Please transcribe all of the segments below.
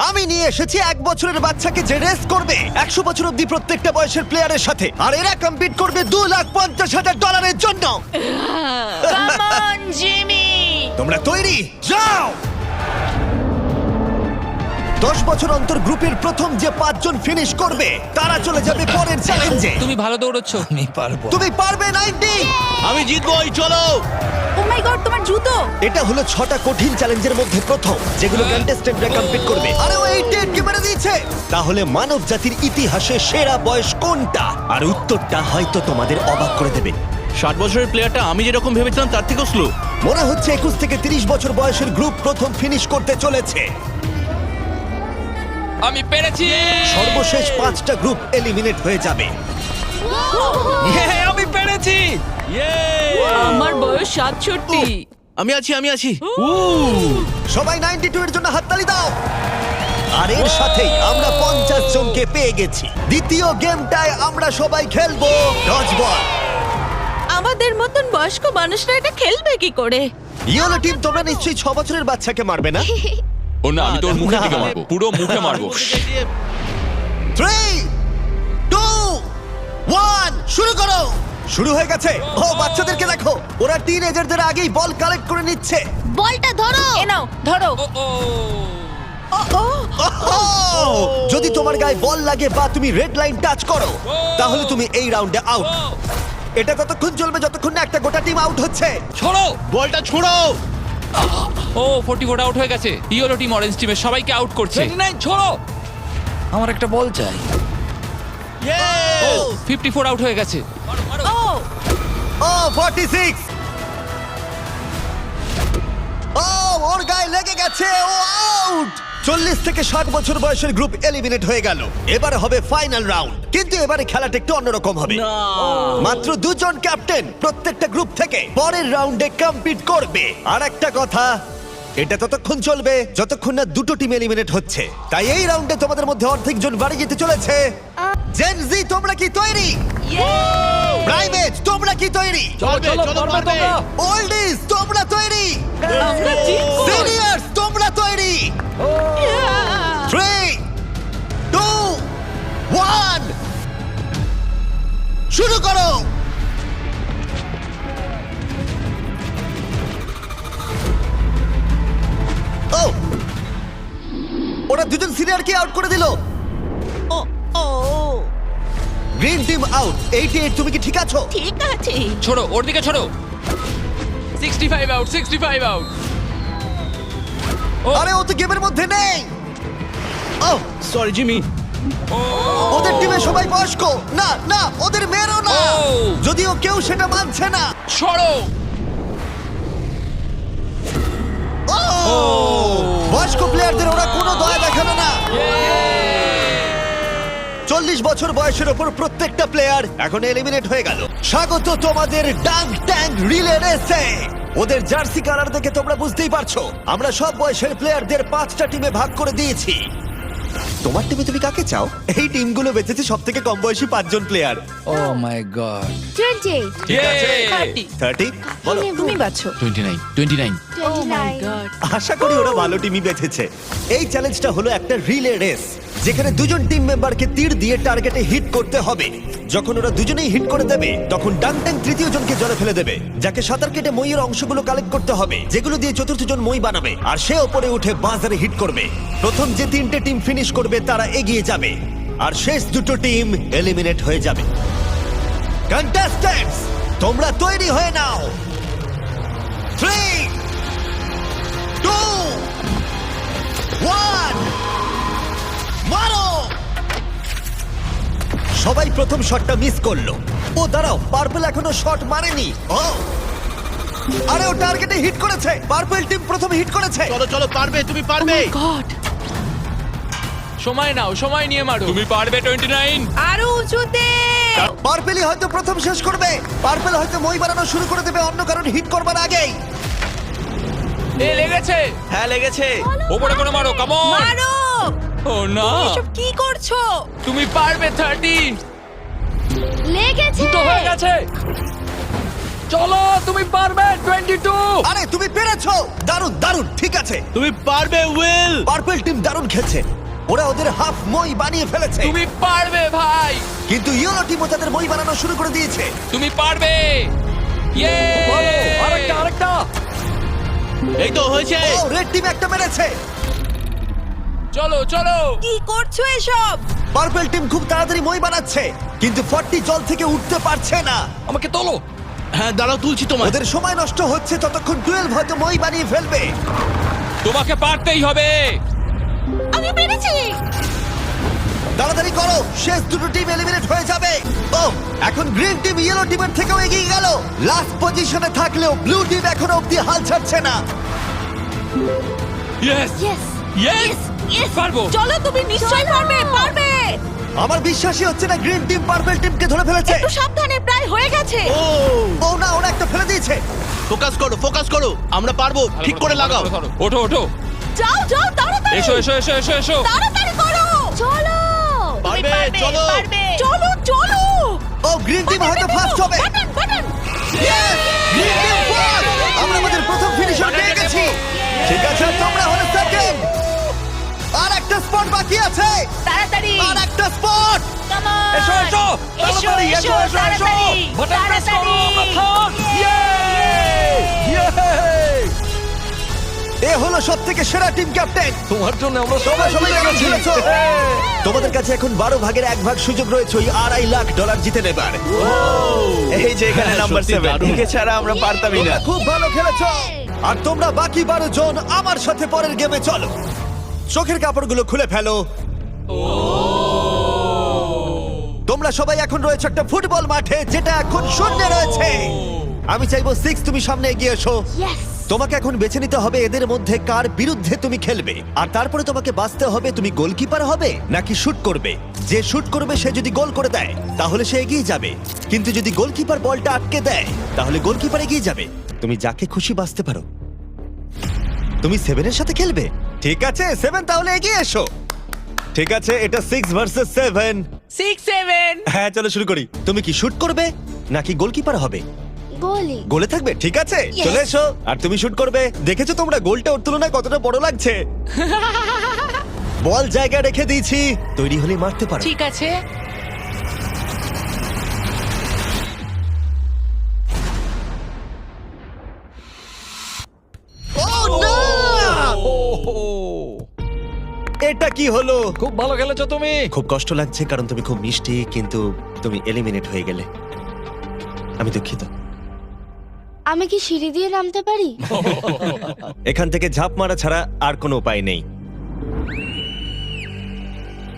আমি নিয়ে এসেছি 1 বছরের বাচ্চাকে যে রেস করবে 100 বছর অব্দি প্রত্যেকটা বয়সের প্লেয়ারের সাথে, আর এরা কম্পিট করবে $2,50,000 জন্য। Come on Jimmy. তোমরা তৈরি? যাও। 10 বছর অন্তর গ্রুপের প্রথম যে 5 জন ফিনিশ করবে তারা চলে যাবে পরের চ্যালেঞ্জে। তুমি ভালো দৌড়চ্ছ। আমি পারবো। তুমি পারবে 90। আমি জিতবই, চলো। ও মাই গড, তোমার জুতো। এটা হলো 6টা কঠিন চ্যালেঞ্জের মধ্যে প্রথম, যেগুলো কন্টেস্টেন্টরা কমপ্লিট করবে। আরে ও 88 মেরে দিয়েছে। তাহলে মানব জাতির ইতিহাসে সেরা বয়স কোনটা? আর উত্তরটা হয়তো তোমাদের অবাক করে দেবে। 60 বছরের প্লেয়ারটা আমি যেরকম ভেবেছিলাম তার থেকেও স্লো। মনে হচ্ছে 21 থেকে 30 বছর বয়সের গ্রুপ প্রথম ফিনিশ করতে চলেছে। আমি পেরেছি। সর্বশেষ 5টা গ্রুপ এলিমিনেট হয়ে যাবে। আমি পেরেছি। আমার বয়স 67। আমি আছি। সবাই 92 এর জন্য হাততালি দাও। আর এর সাথেই আমরা 50 জনকে পেয়ে গেছি। দ্বিতীয় গেমটায় আমরা সবাই খেলবো ডজবল। আমাদের মতন বয়স্ক মানুষরা এটা খেলবে কি করে? ইয়েলো টিম, তোমরা নিশ্চয়ই 6 বছরের বাচ্চাকে মারবে না? ও না, আমি তোর মুখের দিকে না। মারবো, পুরো মুখে মারবো। 3, 2, 1 শুরু করো। শুরু হয়ে গেছে। ও বাচ্চাদেরকে দেখো, ওরা টিনেজারদের আগেই বল কালেক্ট করে নিচ্ছে। বলটা ধরো। এ নাও, ধরো। ওহ! যদি তোমার গায়ে বল লাগে বা তুমি রেড লাইন টাচ করো, তাহলে তুমি এই রাউন্ডে আউট। এটা ততক্ষণ চলবে যতক্ষণ না একটা গোটা টিম আউট হচ্ছে। ছোড়ো। বলটা ছোড়ো। ও 44 আউট হয়ে গেছে। ইয়েলো টিম অরেঞ্জ টিমের সবাইকে আউট করছে। 29 ছোড়ো। আমার একটা বল চাই। ও 54 আউট হয়ে গেছে। ও ও 46। ও ওর গায়ে লেগে গেছে, ও আউট। 40 থেকে 60 বছর বয়সের গ্রুপ এলিমিনেট হয়ে গেল। এবার হবে ফাইনাল রাউন্ড, কিন্তু এবারে খেলাটা একটু অন্যরকম হবে। মাত্র 2 জন ক্যাপ্টেন প্রত্যেকটা গ্রুপ থেকে পরের রাউন্ডে কম্পিট করবে। আর একটা কথা, এটা ততক্ষণ চলবে যতক্ষণ না দুটো টিম এলিমিনেট হচ্ছে। তাই এই রাউন্ডে তোমাদের মধ্যে অর্ধেক জন বাড়ি যেতে চলেছে। জেন জি, তোমরা কি তৈরি? প্রাইভেট, তোমরা কি তৈরি? চলো পারবে। ওল্ডিজ, তোমরা তৈরি? আমরা জিতবো। সিনিয়র্স, তোমরা তৈরি? 3, 2, 1 শুরু করো। ও, ওরা দুজন সিনিয়রকে আউট করে দিল। Green team out. 88, তুমি কি ঠিক আছো? ঠিক আছে। ছোড়ো, ওর দিকে ছোড়ো। 65 আউট, 65 আউট। আরে ও তো গেমের মধ্যে নেই। ও, সরি জিমি। ওদের টিমে সবাই বয়স্ক। না না, ওদের মেরো না। ও। যদিও কেউ সেটা মানছে না। ছোড়ো। ও, বয়স্ক প্লেয়ারদের ওরা কোনো দয়া দেখালো না। 40 বছর বয়সের ওপর প্রত্যেকটা প্লেয়ার এখন এলিমিনেট হয়ে গেল। স্বাগত তোমাদের ডাঙ্ক ট্যাঙ্ক রিলে রেসে। ওদের জার্সি কালার দেখে তোমরা বুঝতেই পারছো আমরা সব বয়সের প্লেয়ারদের 5টা টিমে ভাগ করে দিয়েছি। তোমার টিমে তুমি কাকে চাও? এই টিমগুলো বেঁচেছে সব থেকে কম বয়সী 5 জন প্লেয়ার। ও মাই গড। 20, 30 বলো। তুমি বাছো। 29, 29। 29, আশা করি ওরা ভালো টিমই বেঁচেছে। এই চ্যালেঞ্জটা হলো একটা রিলে রেস, যেখানে দুজন টিম মেম্বারকে তীর দিয়ে টার্গেটে হিট করতে হবে। যখন ওরা দুজনেই হিট করে দেবে, তখন ডাং ট্যাং তৃতীয় জনকে জলে ফেলে দেবে, যাকে সাঁতার কেটে মইয়ের অংশগুলো কালেক্ট করতে হবে, যেগুলো দিয়ে চতুর্থ জন মই বানাবে। আর সে ওপরে উঠে বাজারে হিট করবে। প্রথম যে 3টে টিম ফিনিশ করবে তারা এগিয়ে যাবে, আর শেষ দুটো টিম এলিমিনেট হয়ে যাবে। কন্টেস্ট্যান্টস, তোমরা তৈরি হয়ে নাও। 3, 2, 1 মারো। সবাই প্রথম শটটা মিস করলো। ও দাঁড়াও, পার্পল এখনো শট মারেনি। ও, আরে ও টার্গেটে হিট করেছে। পার্পল টিম প্রথম হিট করেছে। চলো পারবে, তুমি পারবে। গড। সময় নাও, সময় নিয়ে মারো। তুমি পারবে 29। আরো উঁচুতে। পার্পলই হয়তো প্রথম শেষ করবে। পার্পল হয়তো মই বানানো শুরু করে দেবে অন্য কারণ হিট করবার আগেই। এ লেগেছে। হ্যাঁ লেগেছে। ওপরে করে মারো, কাম অন। মারো। ও না, এসব কি করছো? তুমি পারবে 30। লেগেছে। তো হয়ে গেছে। চলো তুমি পারবে 22। আরে তুমি পেরেছো, দারুণ দারুণ। ঠিক আছে, তুমি পারবে উইল। পার্পল টিম দারুণ খেলছে, ওরা ওদের হাফ মই বানিয়ে ফেলেছে। তুমি পারবে ভাই, কিন্তু ইয়েলো টিমও তাদের মই বানানো শুরু করে দিয়েছে। তুমি পারবে। ইয়ে ভালো, আরেকটা। এই তো হয়েছে। ও রেড টিম একটা মেরেছে। চলো চলো। কি করছো এসব? পার্পল টিম খুব তাড়াতাড়ি মই বানাচ্ছে, কিন্তু 40 জল থেকে উঠতে পারছে না। আমাকে তোলো। হ্যাঁ দাঁড়াও, তুলছি তোমার। ওদের সময় নষ্ট হচ্ছে, ততক্ষণ 12 হয়তো মই বানিয়ে ফেলবে। তোমাকে পারতেই হবে। আমি পেরেছি। তাড়াতাড়ি করো, শেষ দুটো টিম এলিমিনেট হয়ে যাবে। ও এখন গ্রিন টিম ইয়েলো টিমের থেকেও এগিয়ে গেল। লাস্ট পজিশনে থাকলেও ব্লু টিম এখনো অব্দি হাল ছাড়ছে না। ইয়েস ইয়েস ইয়েস ইয়েস পারবো। চলো, তুমি নিশ্চয়ই পারবে, পারবে। আমার বিশ্বাসই হচ্ছে না গ্রিন টিম পার্পল টিমকে ধরে ফেলেছে। একটু সাবধানে, প্রায় হয়ে গেছে। ও না, ওরা একটা ফেলে দিয়েছে। ফোকাস করো, আমরা পারবো। ঠিক করে লাগাও। ওঠো ওঠো। যাও যাও, তাড়াতাড়ি এসো এসো এসো এসো এসো। তাড়াতাড়ি করো। চলো, তুমি পারবে, চলো। পারবে। চলো চলো। ও গ্রিন টিম হয়তো ফার্স্ট হবে। Button button. Yes! Green team first! আমরা আমাদের প্রথম ফিনিশার পেয়ে গেছি। ঠিক আছে, তোমরা হলে সেকেন্ড। আর একটা স্পট বাকি আছে। তাড়াতাড়ি। আর একটা স্পট। Come on! এসো, এসো। এসো তাড়াতাড়ি, এসো এসো। তাড়াতাড়ি। বাটন প্রেস করো, তাড়াতাড়ি। মাখন। এ হলো সবথেকে সেরা টিম ক্যাপ্টেন। তোমার জন্য আমরা তোমরা সবাই কেমন খেলেছো? তোমাদের কাছে এখন 12 ভাগের 1 ভাগ সুযোগ রয়েছে ওই $2.5 লাখ জিতে নেবার। এই যে এখানে হ্যাঁ, নাম্বার সত্যি 7 দারুণ। একে ছাড়া আমরা পারতামই না। তোমরা খুব ভালো খেলেছো। আর তোমরা বাকি 12 জন আমার সাথে পরের গেমে চলো। চোখের কাপড়গুলো খুলে ফেলো। তোমরা সবাই এখন রয়েছে একটা ফুটবল মাঠে, যেটা এখন শূন্য রয়েছে। আমি চাইবো 6 তুমি সামনে এগিয়ে এসো। Yes! তোমাকে এখন বেছে নিতে হবে এদের মধ্যে কার বিরুদ্ধে তুমি খেলবে, আর তারপরে তোমাকে বাছতে হবে তুমি গোলকিপার হবে নাকি শুট করবে। যে শুট করবে সে যদি গোল করে দেয় তাহলে সে এগিয়ে যাবে, কিন্তু যদি গোলকিপার বলটা আটকে দেয় তাহলে গোলকিপার এগিয়ে যাবে। তুমি যাকে খুশি বাছতে পারো। তুমি 7 এর সাথে খেলবে? ঠিক আছে 7, তাহলে এগিয়ে এসো। ঠিক আছে, এটা 6 ভার্সেস 7। 6-7 হ্যাঁ চলো শুরু করি। তুমি কি শুট করবে নাকি গোলকিপার হবে? গোলি। গোলে থাকবে? ঠিক আছে, Yes! চলে এসো। আর তুমি শুট করবে। দেখেছো তোমরা গোলটা ওর তুলনায় কতটা বড় লাগছে। বল জায়গা রেখে দিয়েছি, তৈরি হলে মারতে পারো। ঠিক আছে। Oh, no! এটা কি হলো? খুব ভালো খেলেছো তুমি। খুব কষ্ট লাগছে কারণ তুমি খুব মিষ্টি, কিন্তু তুমি এলিমিনেট হয়ে গেলে। আমি দুঃখিত। আমি কি সিঁড়ি দিয়ে নামতে পারি? এখান থেকে ঝাঁপ মারা ছাড়া আর কোনো উপায় নেই।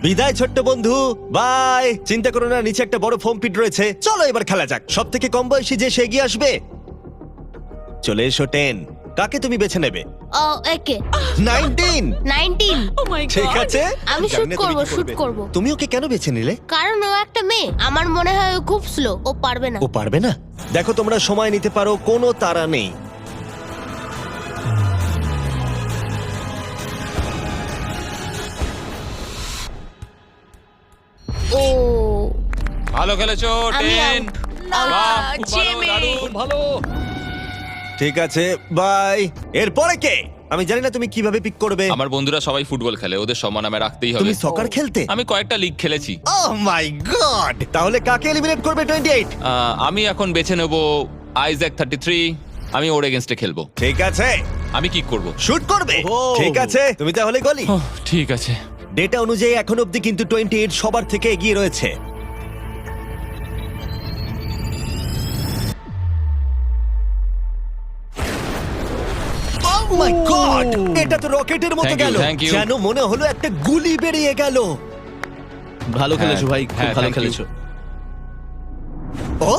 বিদায় ছোট্ট বন্ধু, বাই। চিন্তা করো না, নিচে একটা বড় ফোম পিট রয়েছে। চলো এবার খেলা যাক। সব থেকে কম বয়সী যে সে এগিয়ে আসবে। চলে এসো 10। কাকে তুমি বেছে নেবে? ও একে 19। 19। ও মাই গড। ঠিক আছে, আমি জানি শুট না তুমি করব, কি শুট করবে। করব। তুমি ওকে কেন বেছে নিলে? কারণ ও একটা মেয়ে, আমার মনে হয় ও খুব স্লো, ও পারবে না। ও পারবে না? দেখো তোমরা সময় নিতে পারো, কোনো তাড়া নেই। ও ভালো খেলেছো আমি 10। out। বাহ, খুব ভালো, জিমি। দারুণ। ভালো। ঠিক আছে, বাই। এরপরে কে? আমি জানি না তুমি কিভাবে পিক করবে। আমার বন্ধুরা সবাই ফুটবল খেলে, ওদের সম্মান আমি রাখতেই হবে। তুমি সকার খেলতে? আমি কয়েকটা লিগ খেলেছি। ওহ মাই গড! তাহলে কাকে এলিমিনেট করবে 28? আমি এখন বেছে নেব আইজ্যাক 33। আমি ওর এগেনস্টে খেলবো। ঠিক আছে, আমি কি করব? শুট করবে। ওহ। ঠিক আছে, তুমি তাহলে গলি। ঠিক আছে। ডেটা অনুযায়ী এখন অবধি কিন্তু 28 সবার থেকে এগিয়ে রয়েছে। Oh my God! এটা তো রকেটের মতো Thank you, গেল, thank you. যেন মনে হলো একটা গুলি বেরিয়ে গেল। ভালো খেলেছো ভাই, খুব হ্যাঁ, ভালো thank you. খেলেছো। ও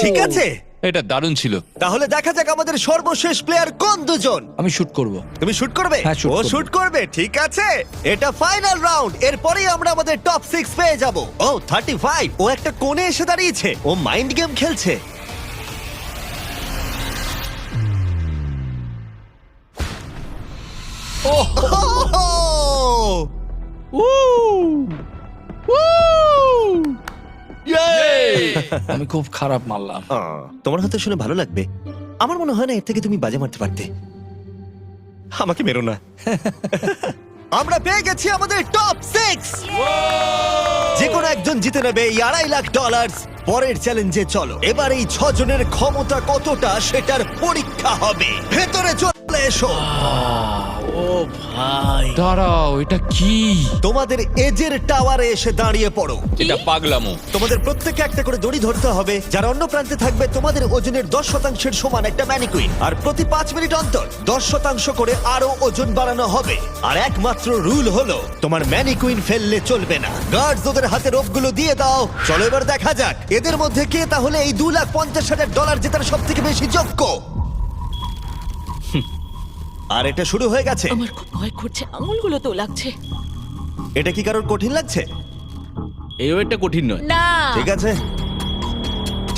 ঠিক আছে, এটা দারুণ ছিল। তাহলে দেখা যাক আমাদের সর্বশেষ প্লেয়ার কোন দুজন। আমি শুট করব। তুমি শুট করবে? হ্যাঁ, shoot ও করবো। শুট করবে, ঠিক আছে। এটা ফাইনাল রাউন্ড, এরপরেই আমরা আমাদের টপ 6 পেয়ে যাব। ও 35, ও একটা কোণে এসে দাঁড়িয়েছে, ও মাইন্ড গেম খেলছে। আমি খুব খারাপ মারলাম। তোমার হয়তো শুনে ভালো লাগবে, আমার মনে হয় না এর থেকে তুমি বাজে মারতে পারতে। আমাকে মেরো না। আমরা পেয়ে গেছি আমাদের টপ 6। যে কোনো একজন জিতে নেবে এই $2.5 লাখ। পরের চ্যালেঞ্জে চলো, এবার এই 6 জনের ক্ষমতা কতটা সেটার পরীক্ষা হবে। ভেতরে চলে এসো। ও ভাই, দাঁড়াও, এটা কি? তোমাদের এজের টাওয়ারে এসে দাঁড়িয়ে পড়ো। এটা পাগলামো। তোমাদের প্রত্যেককে একটা করে দড়ি ধরতে হবে, যার অন্য প্রান্তে থাকবে তোমাদের ওজনের 10% সমান একটা ম্যানিকুইন। আর প্রতি 5 মিনিট অন্তর 10% করে আরো ওজন বাড়ানো হবে। আর একমাত্র রুল হলো তোমার ম্যানিকুইন ফেললে চলবে না। গার্ডস ওদের হাতে রোপগুলো দিয়ে দাও। চলো এবার দেখা যাক এদের মধ্যে কে তাহলে এই $2,50,000 জেতার সব থেকে বেশি যোগ্য। আর এটা শুরু হয়ে গেছে। আমার খুব ভয় করছে, আঙুলগুলো তো লাগছে। এটা কি কারোর কঠিন লাগছে? এই ওয়েটটা কঠিন নয়। না, ঠিক আছে,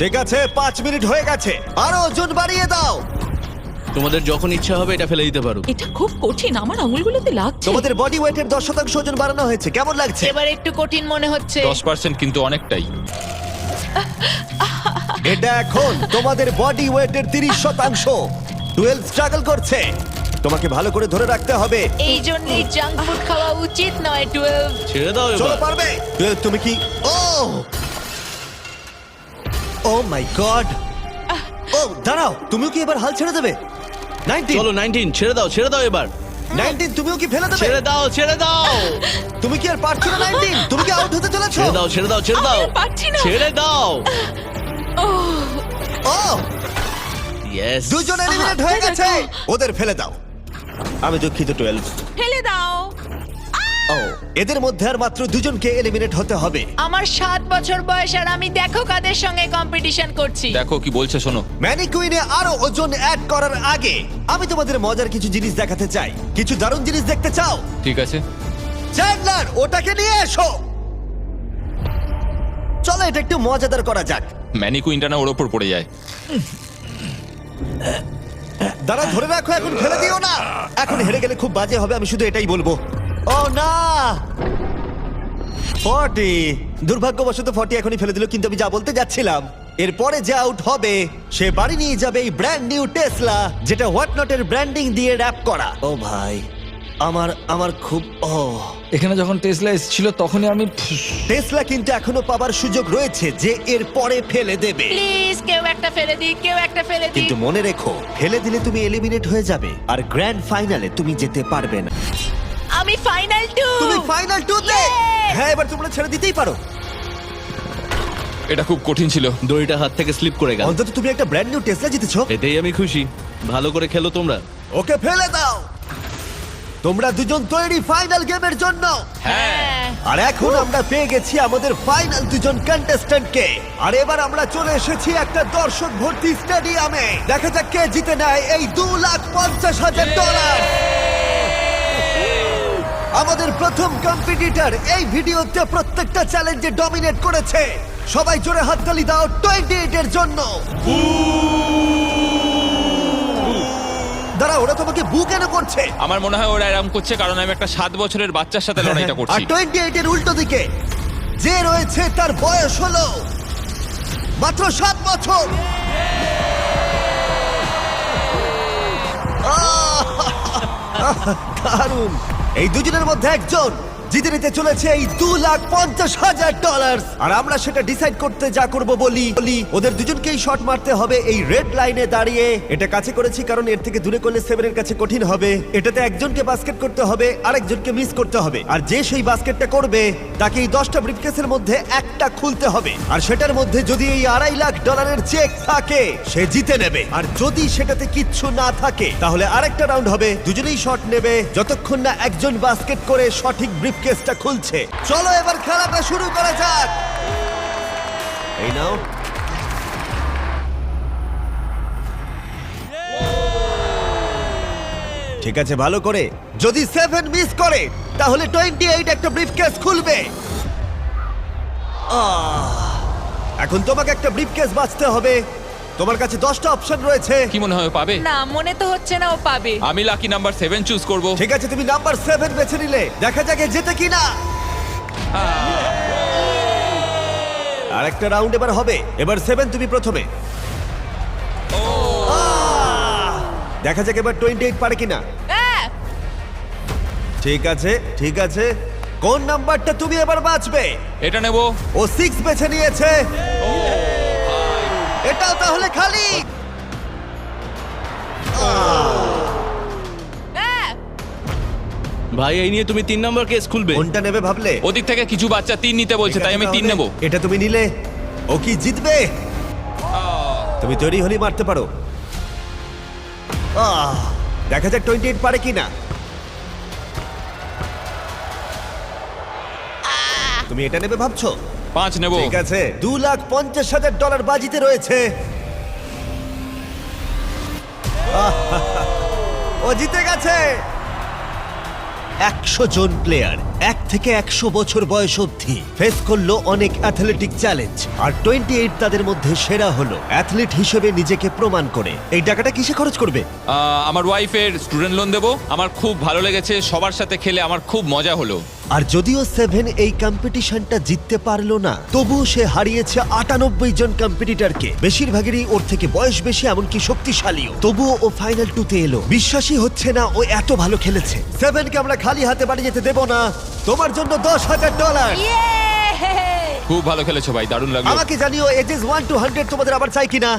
ঠিক আছে, 5 মিনিট হয়ে গেছে। আরো ওজন বাড়িয়ে দাও। তোমাদের যখন ইচ্ছা হবে এটা ফেলে দিতে পারো। এটা খুব কঠিন, আমার আঙুলগুলোতে লাগছে। তোমাদের বডি ওয়েটের 10% ওজন বাড়ানো হয়েছে, কেমন লাগছে? এবার একটু কঠিন মনে হচ্ছে। 10% কিন্তু অনেকটাই। এটা এখন তোমাদের বডি ওয়েটের 30%। 12 স্ট্রাগল করছে, তোমাকে ভালো করে ধরে রাখতে হবে। এই জন্যই জাঙ্ক ফুড খাওয়া উচিত নয়। 12। ছেড়ে দাও চলো, এবার। পারবে। 12 তুমি কি? ও মাই গড। ও দাঁড়াও, তুমিও কি এবার হাল ছেড়ে দেবে? 19 চলো 19, ছেড়ে দাও এবার। 19 তুমিও কি ফেলে দেবে? ছেড়ে দাও। তুমি কি আর পারছো না? 19 তুমি কি আউট হতে চলেছো? ছেড়ে দাও। আমি আর পারছি না। ছেড়ে দাও। ও ইয়েস। দুজন এলিমিনেট হয়ে গেছে। ওদের ফেলে দাও। আমি দুঃখিত 12। ফেলে দাও। ও এদের মধ্যে আর মাত্র দুজনকে এলিমিনেট হতে হবে। আমার 7 বছর বয়স আর আমি দেখো কাদের সঙ্গে কম্পিটিশন করছি। দেখো কি বলছে, শোনো। ম্যানিকুইনে আরো ওজন অ্যাড করার আগে আমি তোমাদের মজার কিছু জিনিস দেখাতে চাই। কিছু দারুণ জিনিস দেখতে চাও? ঠিক আছে। চ্যান্ডলার, ওটাকে নিয়ে এসো। চলো এটা একটু মজাদার করা যাক। ম্যানিকুইনটা না ওর ওপর পড়ে যায়। দাঁড়া, ধরে রাখো, এখন ফেলে দিও না। এখন হেরে গেলে খুব বাজে হবে, আমি শুধু এটাই বলবো। ও না, 40। দুর্ভাগ্যবশত 40 এখনই ফেলে দিল, কিন্তু আমি যা বলতে যাচ্ছিলাম, এরপরে যে আউট হবে সে বাড়ি নিয়ে যাবে এই ব্র্যান্ড নিউ টেসলা, যেটা হোয়াট নটের ব্র্যান্ডিং দিয়ে র‍্যাপ করা। ও ভাই, আমার খুব এখানে যখন টেসলা এসেছিল তখনই আমি টেসলা কিন্তু এখনো পাবার সুযোগ রয়েছে যে এর পরে ফেলে দেবে। প্লিজ কেউ একটা ফেলে দিই, কেউ একটা ফেলে দিই। কিন্তু মনে রেখো, ফেলে দিলে তুমি এলিমিনেট হয়ে যাবে আর গ্র্যান্ড ফাইনালে তুমি যেতে পারবে না। আমি ফাইনাল 2। তুমি ফাইনাল 2 তে। Yay! হ্যাঁ, এবার তোমরা ছেড়ে দিতেই পারো। এটা খুব কঠিন ছিল। দড়িটা হাত থেকে স্লিপ করে গেল। অন্তত তুমি একটা ব্র্যান্ড নিউ টেসলা জিতেছো। এতেই আমি খুশি। ভালো করে খেলো তোমরা। ওকে ফেলে দাও। তোমরা দুজন তৈরি ফাইনাল গেমের জন্য? হ্যাঁ। আর এখন আমরা পেয়ে গেছি আমাদের ফাইনাল দুজন কন্টেস্ট্যান্টকে। আর এবার আমরা চলে এসেছি একটা দর্শক ভর্তি স্টেডিয়ামে। দেখা যাক কে জিতে নেয় এই $2,50,000। আমাদের প্রথম কম্পিটিটর এই ভিডিওতে প্রত্যেকটা চ্যালেঞ্জে ডমিনেট করেছে। সবাই জোরে হাততালি দাও 28 এর জন্য। দাঁড়া, ওরা তোমাকে বু কেন করছে? আমার মনে হয় ওরা এরকম করছে কারণ আমি একটা 7 বছরের বাচ্চার সাথে লড়াইটা আর করছি। 28 এর উল্টো দিকে যে রয়েছে তার বয়স হলো মাত্র 7 বছর। দারুণ। এই দুজনের মধ্যে একজন জিতে নিতে চলেছে এই $2,50,000। আর আমরা সেটা ডিসাইড করতে যা করব বলি ওদের দুজনকেই শট মারতে হবে এই রেড লাইনে দাঁড়িয়ে। এটা কাছে করেছি কারণ এর থেকে দূরে করলে 7 এর কাছে কঠিন হবে। এটাতে একজনকে বাস্কেট করতে হবে, আরেকজনকে মিস করতে হবে। আর যে সেই বাস্কেটটা করবে তাকে এই 10টা ব্রিফকেসের মধ্যে একটা খুলতে হবে। আর সেটার মধ্যে যদি এই $2.5 লাখ চেক থাকে সে জিতে নেবে। আর যদি সেটাতে কিচ্ছু না থাকে তাহলে আরেকটা রাউন্ড হবে, দুজনেই শট নেবে যতক্ষণ না একজন বাস্কেট করে সঠিক ব্রিফকেসটা খুলছে। চলো এবার খেলাটা শুরু করা যাক। এই নাও। ঠিক আছে, ভালো করে। যদি 7 মিস করে তাহলে 28 একটা ব্রিফকেস খুলবে। এখন তোমাকে একটা ব্রিফকেস বাঁচতে হবে। তোমার কাছে 10টা অপশন রয়েছে। কি মনে হয় ও পাবে? না, মনে তো হচ্ছে না ও পাবে। আমি লাকি নাম্বার 7 চুজ করব। ঠিক আছে, তুমি নাম্বার 7 বেছে নিলে। দেখা যাক এ জেতে কিনা। আর একটা রাউন্ড এবার হবে। এবার 7 তুমি প্রথমে। দেখা যাক এবার 28 পারে কিনা। ঠিক আছে ঠিক আছে, কোন নাম্বারটা তুমি এবার বাঁচবে? এটা নেব। ও 6 বেছে নিয়েছে। এটাও তাহলে খালি। ভাই এই নিয়ে তুমি 3 নম্বর কেস খুলবে। কোনটা নেবে ভাবলে? ওদিক থেকে কিছু বাচ্চা 3 নিতে বলছে, তাই আমি 3 নেব। এটা তুমি নিলে, ও কি জিতবে? তুমি তৈরি হলেই মারতে পারো। দেখা যাক 28 পারে কিনা। তুমি এটা নেবে ভাবছো? 5 নেব। ঠিক আছে, $2,50,000 বাজিতে রয়েছে। ও জিতে গেছে। 100 জন প্লেয়ার 1 থেকে 100 বছর বয়স অবধি ফেস করলো অনেক অ্যাথলেটিক চ্যালেঞ্জ, আর 28 তাদের মধ্যে সেরা হলো। অ্যাথলিট হিসেবে নিজেকে প্রমাণ করে এই টাকাটা কিসে খরচ করবে? আমার ওয়াইফের স্টুডেন্ট লোন দেব। আমার খুব ভালো লেগেছে, সবার সাথে খেলে আমার খুব মজা হলো। আর যদিও 7 এই কম্পিটিশনটা জিততে পারলো না, তবুও সে হারিয়েছে 98 জন কম্পিটিটরকে। বেশিরভাগেরই ওর থেকে বয়স বেশি, এমনকি শক্তিশালীও। তবুও ও ফাইনাল 2-তে এলো। বিশ্বাসই হচ্ছে না ও এত ভালো খেলেছে। 7কে আমরা খালি হাতে বাড়ি যেতে দেব না। তোমার জন্য $10,000। খুব ভালো খেলেছো ভাই, দারুণ লাগলো। আমাকে জানিও এজেস 1 to 100 তোমাদের আবার চাই কিনা।